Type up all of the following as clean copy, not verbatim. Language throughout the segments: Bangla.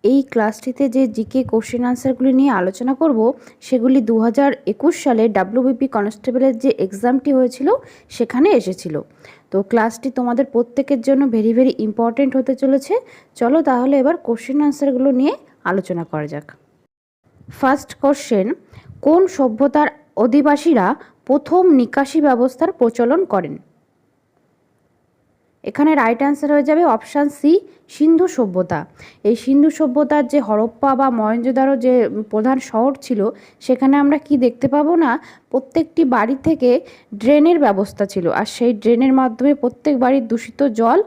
এই ক্লাসটিতে যে জিকে কোশ্চেন আনসারগুলি নিয়ে আলোচনা করব সেগুলি 2021 সালে ডাব্লিউবিপি কনস্টেবলের যে এক্সামটি হয়েছিল সেখানে এসেছিল। তো ক্লাসটি তোমাদের প্রত্যেকের জন্য ভেরি ভেরি ইম্পর্টেন্ট হতে চলেছে। চলো তাহলে এবার কোশ্চেন আনসারগুলো নিয়ে আলোচনা করা যাক। ফার্স্ট কোশ্চেন, কোন সভ্যতার অধিবাসীরা প্রথম নিকাশি ব্যবস্থার প্রচলন করেন? এখানে রাইট অ্যান্সার হয়ে যাবে অপশান সি, সিন্ধু সভ্যতা। এই সিন্ধু সভ্যতার যে হরপ্পা বা মহেঞ্জোদারো যে প্রধান শহর ছিল সেখানে আমরা কি দেখতে পাবো না, প্রত্যেকটি বাড়ি থেকে ড্রেনের ব্যবস্থা ছিল, আর সেই ড্রেনের মাধ্যমে প্রত্যেক বাড়ির দূষিত জল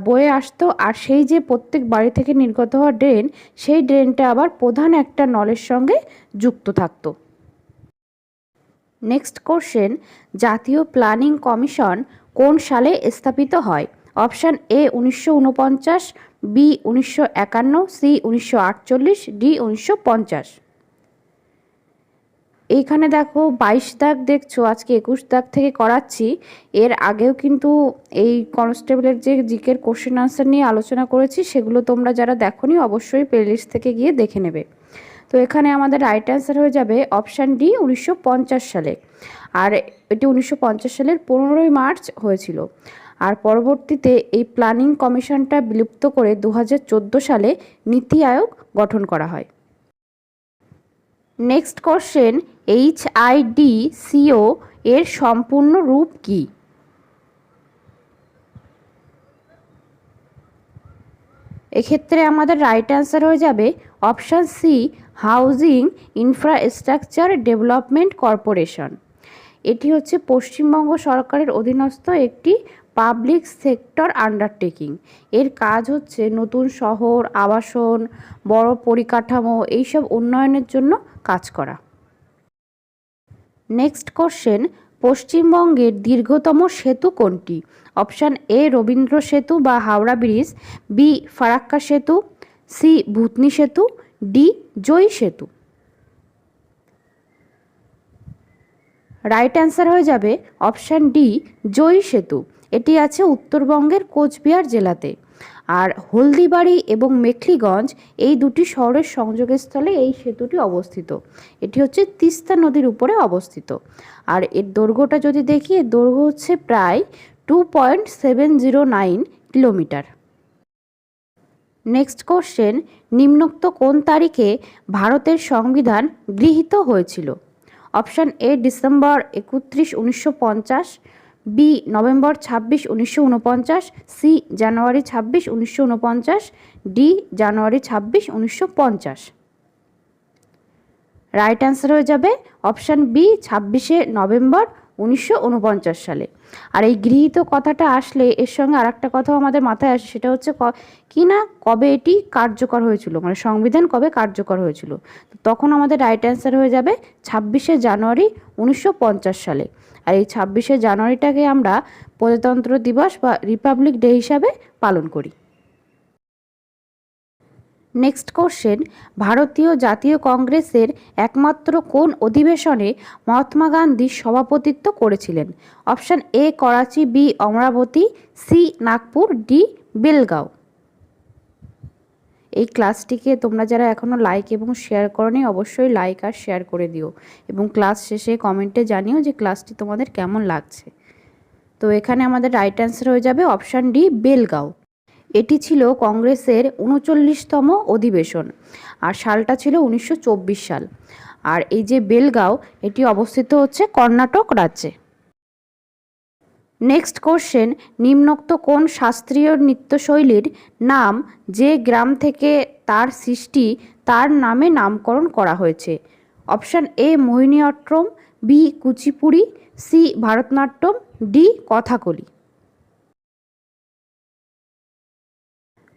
বয়ে আসতো, আর সেই যে প্রত্যেক বাড়ি থেকে নির্গত হওয়া ড্রেন, সেই ড্রেনটা আবার প্রধান একটা নলের সঙ্গে যুক্ত থাকতো। নেক্সট কোশ্চেন, জাতীয় প্ল্যানিং কমিশন কোন সালে স্থাপিত হয়? Option A 1949, B 1951, C 1948, D 1950। এইখানে দেখো 22 দাগ দেখছো, আজকে 21 দাগ থেকে করাচ্ছি। এর আগেও কিন্তু এই কনস্টেবলের যে জিকের কোশ্চেন আনসার নিয়ে আলোচনা করেছি, সেগুলো তোমরা যারা দেখোনি অবশ্যই প্লেলিস্ট থেকে গিয়ে দেখে নেবে। তো এখানে আমাদের রাইট অ্যান্সার হয়ে যাবে অপশান ডি 1950 সালে, আর এটি 1950 সালের 15ই মার্চ হয়েছিল। আর পরবর্তীতে এই প্ল্যানিং কমিশনটা বিলুপ্ত করে 2014 সালে নীতি আয়োগ গঠন করা হয়। নেক্সট কোশ্চেন, HIDCO এর সম্পূর্ণ রূপ কি? এক্ষেত্রে আমাদের রাইট অ্যান্সার হয়ে যাবে option C, housing infrastructure development corporation. এটি হচ্ছে পশ্চিমবঙ্গ সরকারের অধীনস্থ একটি পাবলিক সেক্টর আন্ডারটেকিং। এর কাজ হচ্ছে নতুন শহর, আবাসন, বড় পরিকাঠামো এইসব উন্নয়নের জন্য কাজ করা। নেক্সট কোশ্চেন, পশ্চিমবঙ্গের দীর্ঘতম সেতু কোনটি? অপশান এ রবীন্দ্র সেতু বা হাওড়া ব্রিজ, বি ফারাক্কা সেতু, সি ভূতনি সেতু, ডি জয়ী সেতু। রাইট অ্যান্সার হয়ে যাবে অপশান ডি জয়ী সেতু। এটি আছে উত্তরবঙ্গের কোচবিহার জেলাতে। আর হলদিবাড়ি এবং মেখলিগঞ্জ এই দুটি শহরের সংযোগস্থলে এই সেতুটি অবস্থিত। এটি হচ্ছে তিস্তা নদীর উপরে অবস্থিত। আর এর দৈর্ঘ্যটা যদি দেখি, এর দৈর্ঘ্য হচ্ছে প্রায় 2.709 কিলোমিটার। নেক্সট কোশ্চেন, নিম্নোক্ত কোন তারিখে ভারতের সংবিধান গৃহীত হয়েছিল? Option A December 31, 1950, B November 26, 1949, C January 26, 1949, D January 26, 1950। Right answer হয়ে যাবে অপশান বি 26শে নভেম্বর 1949 সালে। আর এই গৃহীত কথাটা আসলে এর সঙ্গে আর একটা কথাও আমাদের মাথায় আসে, সেটা হচ্ছে কি না, কবে এটি কার্যকর হয়েছিল, মানে সংবিধান কবে কার্যকর হয়েছিল। তো তখন আমাদের রাইট অ্যান্সার হয়ে যাবে 26শে জানুয়ারি 1950 সালে। আর এই 26শে জানুয়ারিটাকে আমরা প্রজাতন্ত্র দিবস বা রিপাবলিক ডে হিসাবে পালন করি। নেক্সট কোশ্চেন, ভারতীয় জাতীয় কংগ্রেসের একমাত্র কোন অধিবেশনে মহাত্মা গান্ধী সভাপতিত্ব করেছিলেন? Option A Karachi, B Amravati, C Nagpur, D Belgaum. এই ক্লাসটিকে তোমরা যারা এখনও লাইক এবং শেয়ার করোনি অবশ্যই লাইক আর শেয়ার করে দিও, এবং ক্লাস শেষে কমেন্টে জানিও যে ক্লাসটি তোমাদের কেমন লাগছে। তো এখানে আমাদের রাইট অ্যান্সার হয়ে যাবে অপশান ডি বেলগাঁও। এটি ছিল কংগ্রেসের 39তম অধিবেশন, আর সালটা ছিল 1924 সাল। আর এই যে বেলগাঁও, এটি অবস্থিত হচ্ছে কর্ণাটক রাজ্যে। নেক্সট কোশ্চেন, নিম্নোক্ত কোন শাস্ত্রীয় নৃত্যশৈলীর নাম যে গ্রাম থেকে তার সৃষ্টি তার নামে নামকরণ করা হয়েছে? Option A Mohiniyattam, B Kuchipudi, C Bharatanatyam, D Kathakali.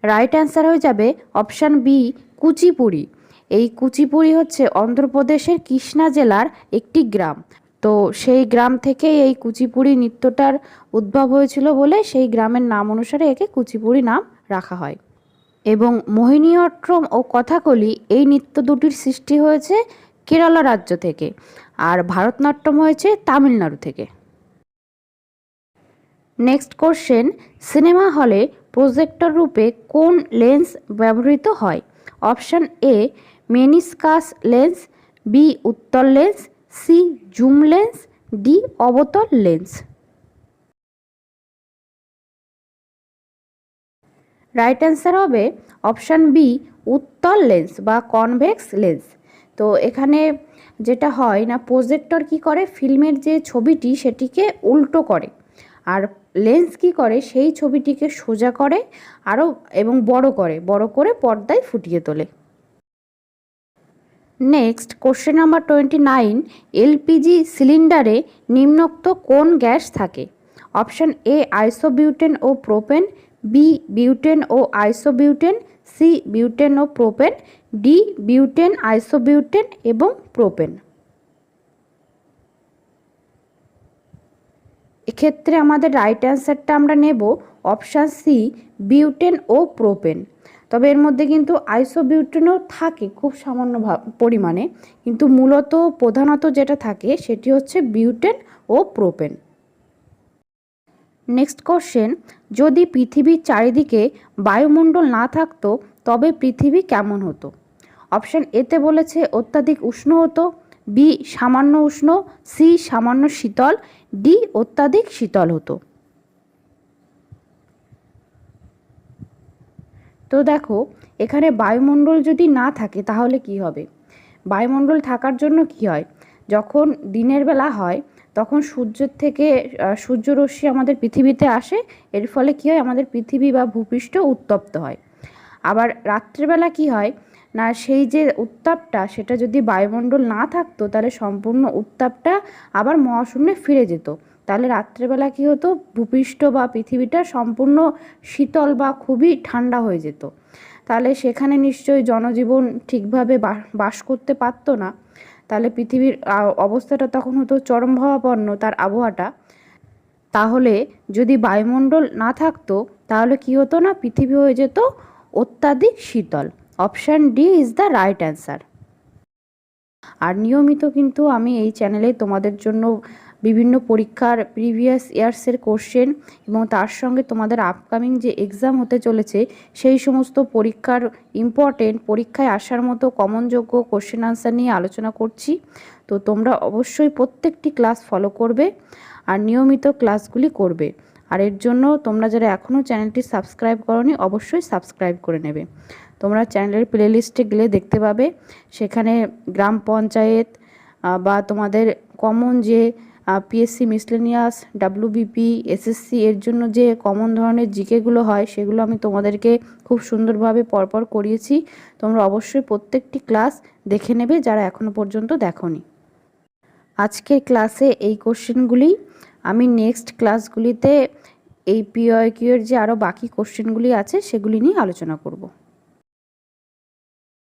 Right answer হয়ে যাবে অপশান বি কুচিপুড়ি। এই কুচিপুড়ি হচ্ছে অন্ধ্রপ্রদেশের কৃষ্ণা জেলার একটি গ্রাম। তো সেই গ্রাম থেকে এই কুচিপুড়ি নৃত্যটার উদ্ভব হয়েছিল বলে সেই গ্রামের নাম অনুসারে একে কুচিপুড়ি নাম রাখা হয়। এবং মোহিনীঅট্টম ও কথাকলি এই নৃত্য দুটির সৃষ্টি হয়েছে কেরালা রাজ্য থেকে, আর ভারতনাট্যম হয়েছে তামিলনাড়ু থেকে। নেক্সট কোশ্চেন, সিনেমা হলে প্রজেক্টর রূপে কোন লেন্স ব্যবহৃত হয়? Option A meniscus lens, B উত্তল lens, C zoom lens, D অবতল লেন্স। রাইট অ্যান্সার হবে অপশান বি উত্তল লেন্স বা কনভেক্স লেন্স। তো এখানে যেটা হয় না, প্রজেক্টর কি করে, ফিল্মের যে ছবিটি সেটিকে উল্টো করে, আর লেন্স কি করে সেই ছবিটিকে সোজা করে আরও এবং বড় করে পর্দায় ফুটিয়ে তোলে। নেক্সট কোশ্চেন নাম্বার 29, এলপিজি সিলিন্ডারে নিম্নোক্ত কোন গ্যাস থাকে? অপশান এ আইসোবিউটেন ও প্রোপেন, বি বিউটেন ও আইসোবিউটেন, সি বিউটেন ও প্রোপেন, ডি বিউটেন আইসোবিউটেন এবং প্রোপেন। এক্ষেত্রে আমাদের রাইট অ্যান্সারটা আমরা নেব অপশান সি বিউটেন ও প্রোপেন। তবে এর মধ্যে কিন্তু আইসোবিউটেনও থাকে খুব সামান্য পরিমাণে, কিন্তু মূলত প্রধানত যেটা থাকে সেটি হচ্ছে বিউটেন ও প্রোপেন। নেক্সট কোশ্চেন, যদি পৃথিবীর চারিদিকে বায়ুমণ্ডল না থাকতো তবে পৃথিবী কেমন হতো? অপশান এতে বলেছে অত্যাধিক উষ্ণ হতো, বি সামান্য উষ্ণ, সি সামান্য শীতল, ডি অত্যাধিক শীতল হতো। তো দেখো, এখানে বায়ুমণ্ডল যদি না থাকে তাহলে কি হবে? বায়ুমণ্ডল থাকার জন্য কি হয়, যখন দিনের বেলা হয় তখন সূর্যের থেকে সূর্যরশ্মি আমাদের পৃথিবীতে আসে, এর ফলে কি হয়, আমাদের পৃথিবী বা ভূপৃষ্ঠ উত্তপ্ত হয়। আবার রাত্রেবেলা কি হয় না, সেই যে উত্তাপটা সেটা যদি বায়ুমণ্ডল না থাকতো তাহলে সম্পূর্ণ উত্তাপটা আবার মহাশূন্যে ফিরে যেত। তাহলে রাত্রেবেলা কী হতো, ভূপৃষ্ঠ বা পৃথিবীটা সম্পূর্ণ শীতল বা খুবই ঠান্ডা হয়ে যেত। তাহলে সেখানে নিশ্চয়ই জনজীবন ঠিকভাবে বাস করতে পারতো না। তাহলে পৃথিবীর অবস্থাটা তখন হতো চরমভাবাপন্ন, তার আবহাওয়াটা। তাহলে যদি বায়ুমণ্ডল না থাকতো তাহলে কি হতো না, পৃথিবী হয়ে যেত অত্যাধিক শীতল। Option D is the right answer. আর নিয়মিত কিন্তু আমি এই চ্যানেলে তোমাদের জন্য বিভিন্ন পরীক্ষার প্রিভিয়াস ইয়ার্সের কোশ্চেন এবং তার সঙ্গে তোমাদের আপকামিং যে এক্সাম হতে চলেছে সেই সমস্ত পরীক্ষার ইম্পর্টেন্ট, পরীক্ষায় আসার মতো কমনযোগ্য কোশ্চেন আনসার নিয়ে আলোচনা করছি। তো তোমরা অবশ্যই প্রত্যেকটি ক্লাস ফলো করবে আর নিয়মিত ক্লাসগুলি করবে। আর এর জন্য তোমরা যারা এখনও চ্যানেলটি সাবস্ক্রাইব করোনি অবশ্যই সাবস্ক্রাইব করে নেবে। তোমরা চ্যানেলের প্লেলিস্টে গেলে দেখতে পাবে, সেখানে গ্রাম পঞ্চায়েত বা তোমাদের কমন যে পিএসসি মিসলেনিয়াস, ডাব্লিউবিপি, এসএসসি এর জন্য যে কমন ধরনের জিকেগুলো হয় সেগুলো আমি তোমাদেরকে খুব সুন্দরভাবে পরপর করিয়েছি। তোমরা অবশ্যই প্রত্যেকটি ক্লাস দেখে নেবে যারা এখনও পর্যন্ত দেখোনি। আজকের ক্লাসে এই কোশ্চেনগুলি, আমি নেক্সট ক্লাসগুলিতে এই পিওয়াইকিউ এর যে আরও বাকি কোশ্চেনগুলি আছে সেগুলি নিয়ে আলোচনা করব।